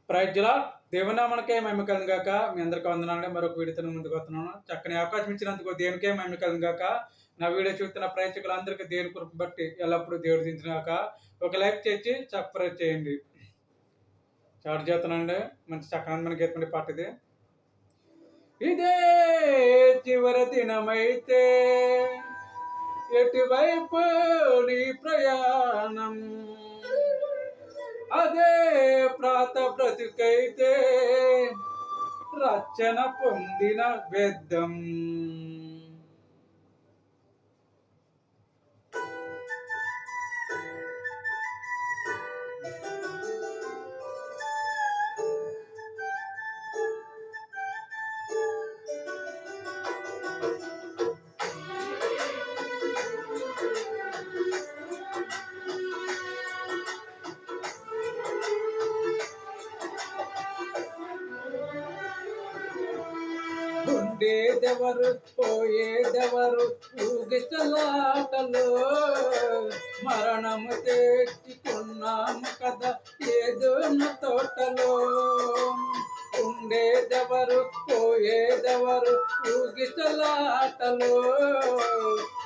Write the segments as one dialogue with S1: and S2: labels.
S1: Praise the lord. దేవుని నామానికే మహిమ కలుగును గాక. మీ అందరికీ వందనాలండి. మరొక వీడియోతో ముందుకు వస్తున్నాను. చక్కని అవకాశం ఇచ్చినందుకు దేవునికే మహిమ కలుగును గాక. నా వీడియో చూస్తున్న ప్రేక్షకులందరికీ దేవుని కృప బట్టి ఎల్లప్పుడూ దేవుడు దించును గాక. ఒక లైక్ చేసి సబ్స్క్రైబ్ చేయండి. స్టార్ట్ చేస్తానండి. మంచి చక్కని గీతమండి పాట ఇది. ఇదే చివరి దినమైతే ఎటువైపు నీ ప్రయాణం, అదే ప్రాత బ్రతుకైతే రక్షణ పొందిన వ్యర్థం. ఉండేదెవరు పోయేదెవరు ఊగిసలాటలో, మరణము తెచ్చుకున్నాము కదా ఏదో నా తోటలో. ఉండేదెవరు పోయేదెవరు ఊగిసలాటలో,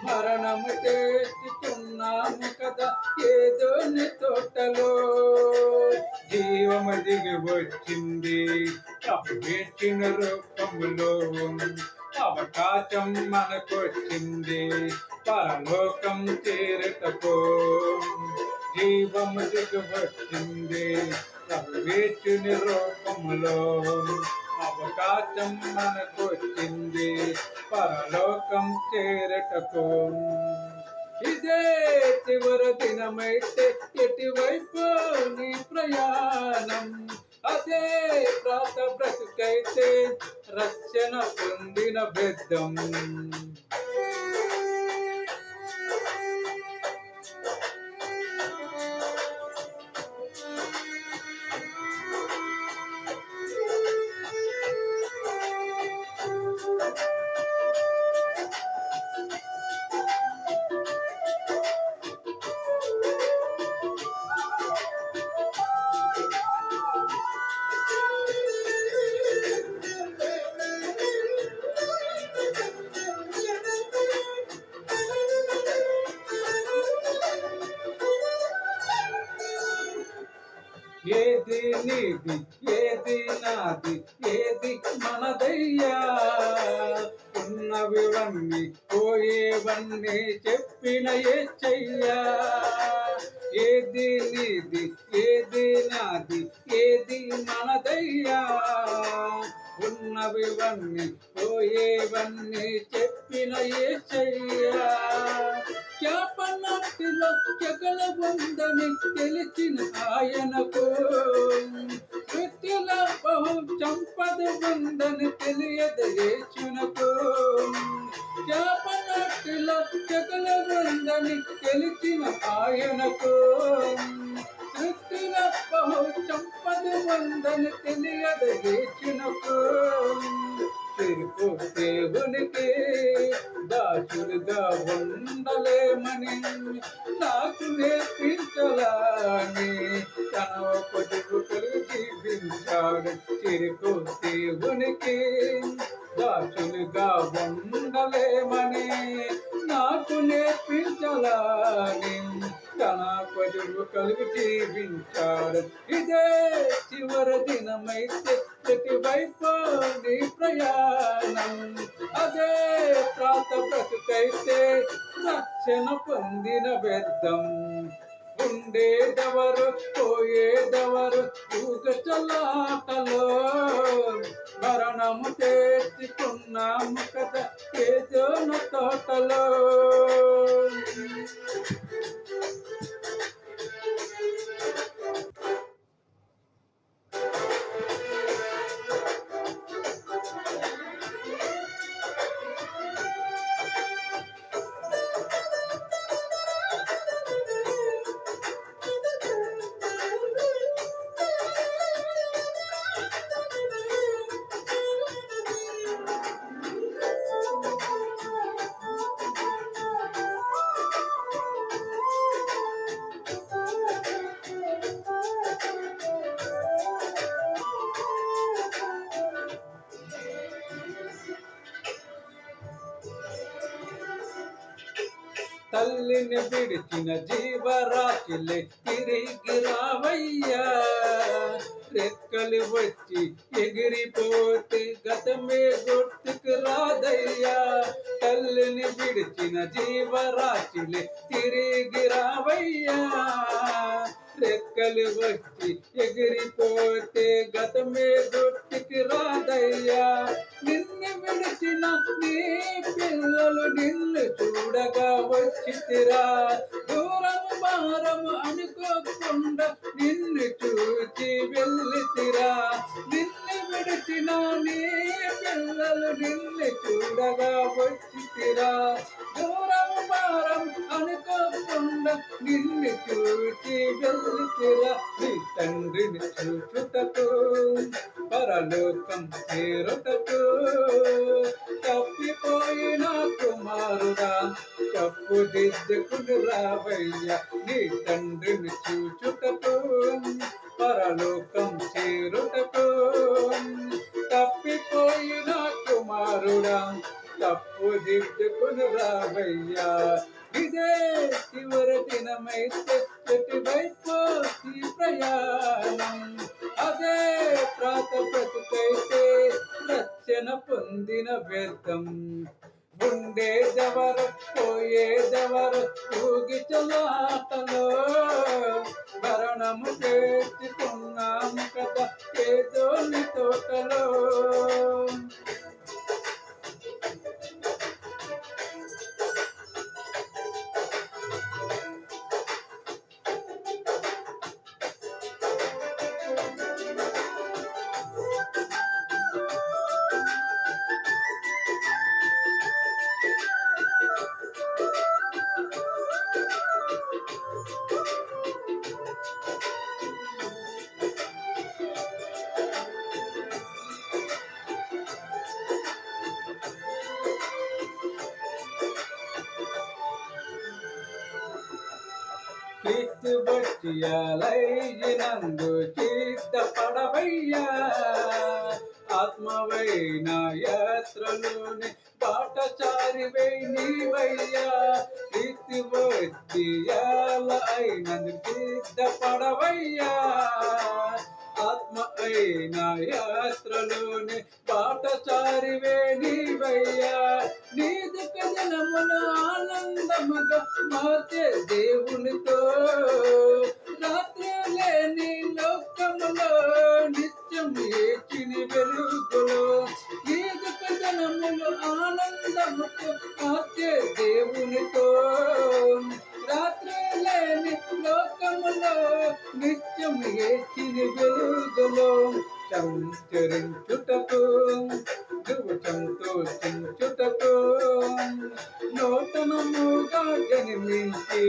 S1: మరణము తెచ్చుకున్నాము కదా ఏదో నీ తోటలో. జీవము దిగి వచ్చింది ఇచ్చిన రూపములో, అవకాశం మనకొచ్చింది పరలోకం చేరుటకు. జీవము దిగి వచ్చింది ఇచ్చిన రూపములో, అవకాశం మనకొచ్చింది పరలోకం చేరుటకు. ఇదే చివరి దినమైతే ఎటువైపు నీ ప్రయాణం, అదే ప్రాత బ్రతుకైతే రక్షణ పొందిన వ్యర్థం. ఏది నీది ఏది నాది ఏది మనదయ్యా, ఉన్నవివన్నీ పోయేవన్నీ చెప్పిన యేసయ్యా. ఏది నీది ఏది నాది ఏది మనదయ్యా, ఉన్నవివన్నీ పోయేవన్నీ చెప్పిన యేసయ్యా. చేపన్నట్టులో చెగల ఉందని తెలిసిన ఆయనకు, వృత్తిలో బహు సంపద ఉందని తెలియదు యేసునకు. చేపన్నట్టులో చెగల ఉందని తెలిసిన ఆయనకు, వృత్తిలో బహు సంపద ఉందని తెలియదు యేసునకు. చెరుకు దేవునికి దాసులుగా ఉండలేమని నాకు నేర్పించలాని తన పొదుపు కలిగి జీవించాడు. చెరుకు దేవునికి దాసులుగా ఉండలేమని నాకు నేర్పించలాని తన పొదుపు కలిగి జీవించాడు. ఇదే చివరి దినమైతే ఎటువైపు నీ ప్రయాణం, అదే ప్రాత బ్రతుకైతే రక్షణ పొందిన వ్యర్థం. ఉండేదెవరు పోయేదెవరు ఊగచలాటలో, మరణము తెచ్చుకున్నాము కదా ఏదో నా తోటలో. తల్లిని విడిచిన జీవరాశిలే తిరిగి రావయ్యా, రెక్కలు వచ్చి ఎగిరిపోతే గతమే గుర్తుకు రాదయ్యా. తల్లిని విడిచిన జీవరాశిలే తిరిగి రావయ్యా, రెక్కలు వచ్చి ఎగిరిపోతే గతమే గుర్తుకు రాదయ్యా. నిన్ను విడిచిన నీ పిల్లలు నిన్ను చూడగా వచ్చితిరా, దూరము భారము అనుకోకుండా నిన్ను చూచి వెళ్ళితిరా. నిన్ను విడిచిన నీ పిల్లలు నిన్ను చూడగా వచ్చితిరా, దూరము భారం అనుకోకుండా నిన్ను చూచి వెళ్ళితిరా. నీ తండ్రిని చూచుటకు పరలోకం చేరుటకు తప్పిపోయిన కుమారుడా, తప్పుదిద్దుకుని రావయ్యా. నీ తండ్రిని చూచుటకు పరలోకం చేరుటకు తప్పిపోయిన కుమారుడా, తప్పుదిద్దుకుని రావయ్యా. ఇదే చివరి దినమైతే ఎటువైపు ఈ ప్రయాణం, అదే ప్రాత బ్రతుకైతే రక్షణ పొందిన వ్యర్థం. ఉండేదెవరు పోయేదెవరు ఊగిచలాటలో, మరణము చేర్చుకున్నాము కదా ఏదోని తోటలో. కీర్తిబట్టియాలైనందు చిత్తపడవయ్యా, ఆత్మవైన యాత్రలోని బాటచారివై నీవయ్యా. కీర్తిబట్టియాలైనందు చిత్తపడవయ్యా, ఆత్మ అయిన యాత్రలోని బాటచారివే నీవయ్యా. నీ దుఃఖ జనముల ఆనందముగా మార్చే దేవునితో, రాత్రి లేని లోకములో నిత్యం ఏచిని వెలుగులో. ఈ దుఃఖ జనములు ఆనందముతో మార్చే దేవునితో, రాత్రి లేని లోకములో నిత్యం ఏచిని వెలుగులో. సంచరించుటకు నువ్వు సంతోషించుటకు నూతనముగా జన్మించి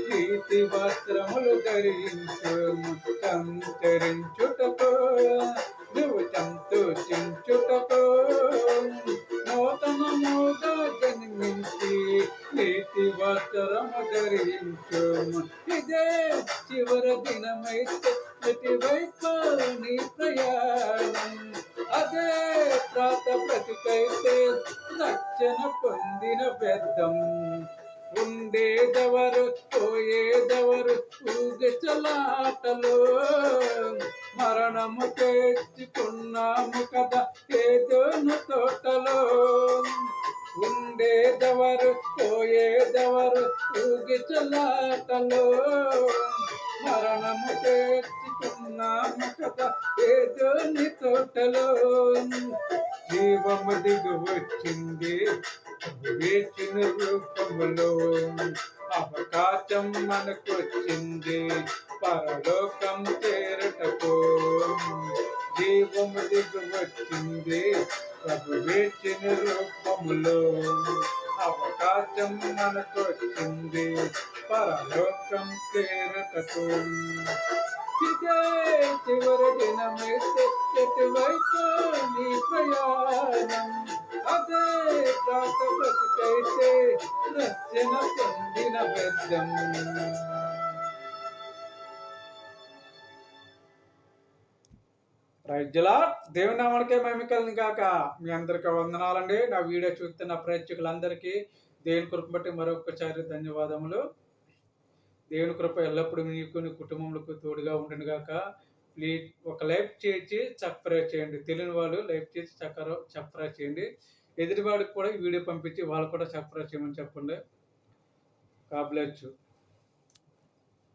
S1: నీతి వస్త్రములు ధరించు. సంచరించుటకు నువ్వు సంతోషించుటకు నూతనముగా జన్మించి నీతి వస్త్రము ధరించు. ఇదే చివరి దినమైతే ఎటువైపు నీ ప్రయాణం, అదే ప్రాత బ్రతుకైతే రక్షణ పొందిన వ్యర్థం. ఉండేదెవరు పోయేదెవరు ఊగచలాటలో, మరణము తెచ్చుకున్నాము కదా ఏదోను తోటలో. ఉండేదెవరు పోయేదెవరు ఊగిచలాటలో, మరణము తెచ్చుకున్నాము కదా ఏదోని తోటలో. జీవము దిగు వచ్చింది వేచిన రూపములో, అవకాశం మనకొచ్చింది పరలోకం చేరుటకు. జీవము దిగు వచ్చింది ప్రభు వేచిన రూపములో, అవకాశం మనకొచ్చింది పరలోకం చేరుటకు. ఇదే చివరి దినమైతే ఎటువైపు నీ ప్రయాణం, అదే ప్రాత బ్రతుకైతే రక్షణ పొందిన వ్యర్థం. రైతులా దేవుని నామానికే మహిమ కలుగును గాక. మీ అందరికీ వందనాలండి. నా వీడియో చూస్తున్న ప్రేక్షకులందరికీ దేవుని కృపను బట్టి మరొకసారి ధన్యవాదములు. దేవుని కృప ఎల్లప్పుడూ మీకు, నీ కుటుంబములకు తోడుగా ఉండునుగాక. ప్లీజ్ ఒక లైక్ చేసి సబ్స్క్రైబ్ చేయండి. తెలియని వాళ్ళు లైక్ చేసి సబ్స్క్రైబ్ చేయండి. ఎదుటి వాడికి కూడా ఈ వీడియో పంపించి వాళ్ళు కూడా సబ్స్క్రైబ్ చేయమని చెప్పండి. God bless you.